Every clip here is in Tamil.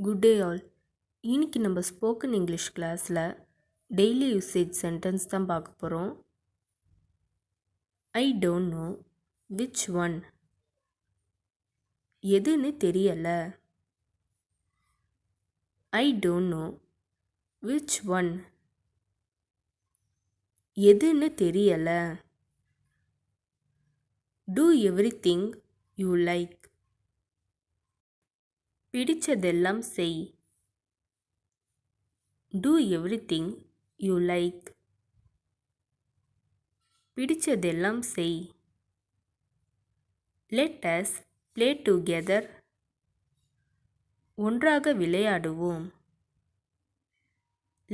Good day all. இன்னைக்கு நம்ம ஸ்போக்கன் இங்கிலீஷ் கிளாஸில் டெய்லி யூசேஜ் சென்டென்ஸ் தான் பார்க்க போகிறோம். I don't know which one. எதுன்னு தெரியலை. I don't know which one. எதுன்னு தெரியலை. Do everything you like. பிடிச்சதெல்லாம் செய். Do everything you like. பிடிச்சதெல்லாம் செய். Let us play together. ஒன்றாக விளையாடுவோம்.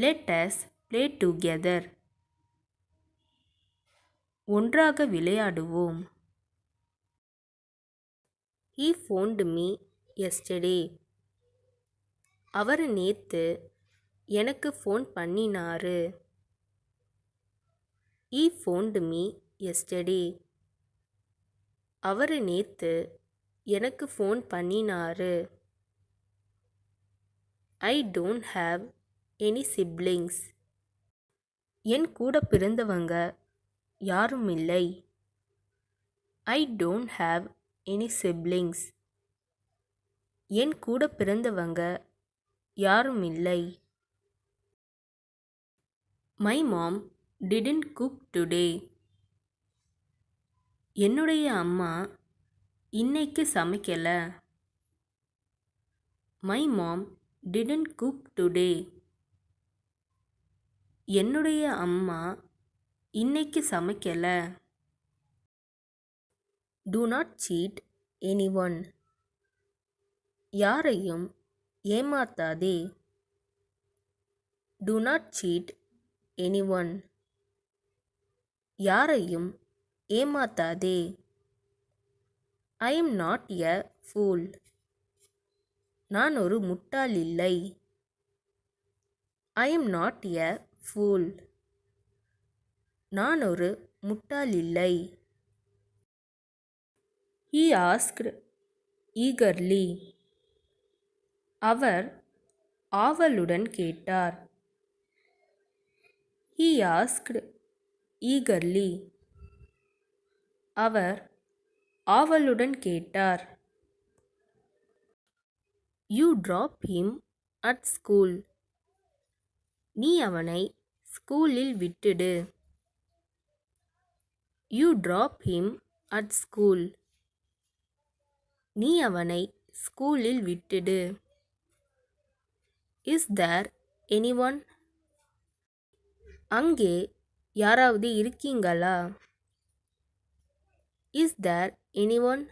Let us play together. ஒன்றாக விளையாடுவோம். He phoned me yesterday. அவர் நேத்து எனக்கு ஃபோன் பண்ணினாரு. He phoned me yesterday. அவர் நேத்து எனக்கு ஃபோன் பண்ணினாரு. I don't have any siblings. என் கூட பிறந்தவங்க யாரும் இல்லை. I don't have any siblings. என் கூட பிறந்தவங்க யாரும் இல்லை. My mom didn't cook today. என்னுடைய அம்மா இன்னைக்கு சமைக்கல. My mom didn't cook today. என்னுடைய அம்மா இன்னைக்கு சமைக்கல. Do not cheat anyone. யாரையும் ஏமாத்தாதே. Do not cheat anyone. யாரையும் ஏமாத்தாதே. I am not a fool. நான் ஒரு முட்டாள் இல்லை. I am not a fool. நான் ஒரு முட்டாள் இல்லை. He asked eagerly. அவர் ஆவலுடன் கேட்டார். He asked eagerly. அவர் ஆவலுடன் கேட்டார். You drop him at school. நீ அவனை ஸ்கூலில் விட்டுடு. You drop him at school. நீ அவனை ஸ்கூலில் விட்டுடு. Is there anyone? அங்கே யாராவது இருக்கீங்களா? Is there anyone?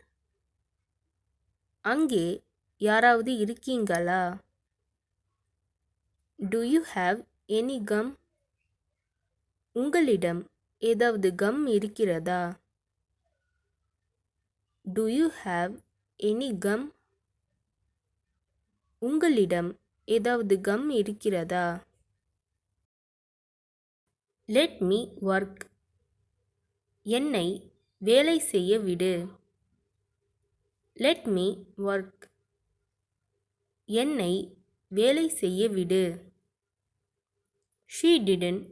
அங்கே யாராவது இருக்கீங்களா? Do you have any gum? உங்களிடம் ஏதாவது கம் இருக்கிறதா? Do you have any gum? உங்களிடம் ஏதாவது கம் இருக்கிறதா? Let me work. என்னை வேலை செய்ய விடு. Let me work. என்னை வேலை செய்ய விடு. She didn't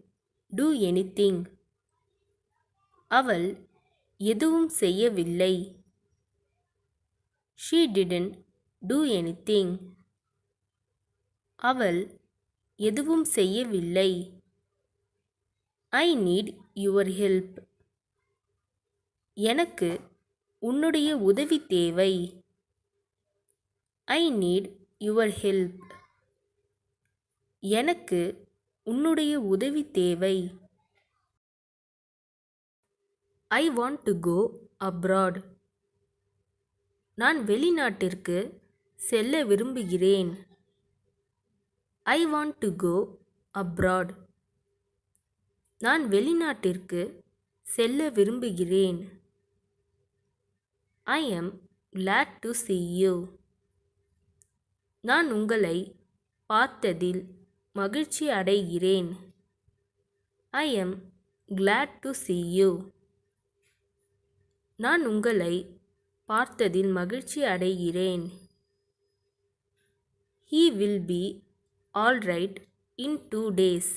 do anything. அவள் எதுவும் செய்யவில்லை. She didn't do anything. அவள் எதுவும் செய்யவில்லை. I need your help. எனக்கு உன்னுடைய உதவி தேவை. I need your help. எனக்கு உன்னுடைய உதவி தேவை. I want to go abroad. நான் வெளிநாட்டிற்கு செல்ல விரும்புகிறேன். I want to go abroad. நான் வெளிநாட்டிற்கு செல்ல விரும்புகிறேன். I am glad to see you. நான் உங்களை பார்த்ததில் மகிழ்ச்சி அடைகிறேன். I am glad to see you. நான் உங்களை பார்த்ததில் மகிழ்ச்சி அடைகிறேன். He will be all right in 2 days.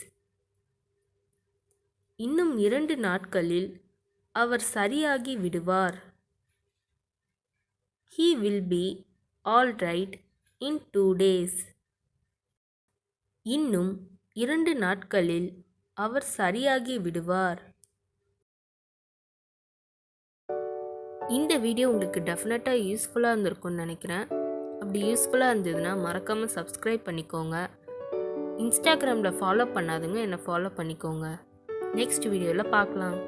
இன்னும் 2 நாட்களில் அவர் சரியாகி விடுவார். He will be all right in 2 days. இன்னும் 2 நாட்களில் அவர் சரியாகி விடுவார். இந்த வீடியோ உங்களுக்கு டெஃபினட்டாக யூஸ்ஃபுல்லாக இருந்திருக்கும்னு நினைக்கிறேன். அப்படி யூஸ்ஃபுல்லாக இருந்ததுன்னா மறக்காமல் சப்ஸ்கிரைப் பண்ணிக்கோங்க. இன்ஸ்டாகிராமில் ஃபாலோ பண்ணாதுங்க என்னை ஃபாலோ பண்ணிக்கோங்க. நெக்ஸ்ட் வீடியோவில் பார்க்கலாம்.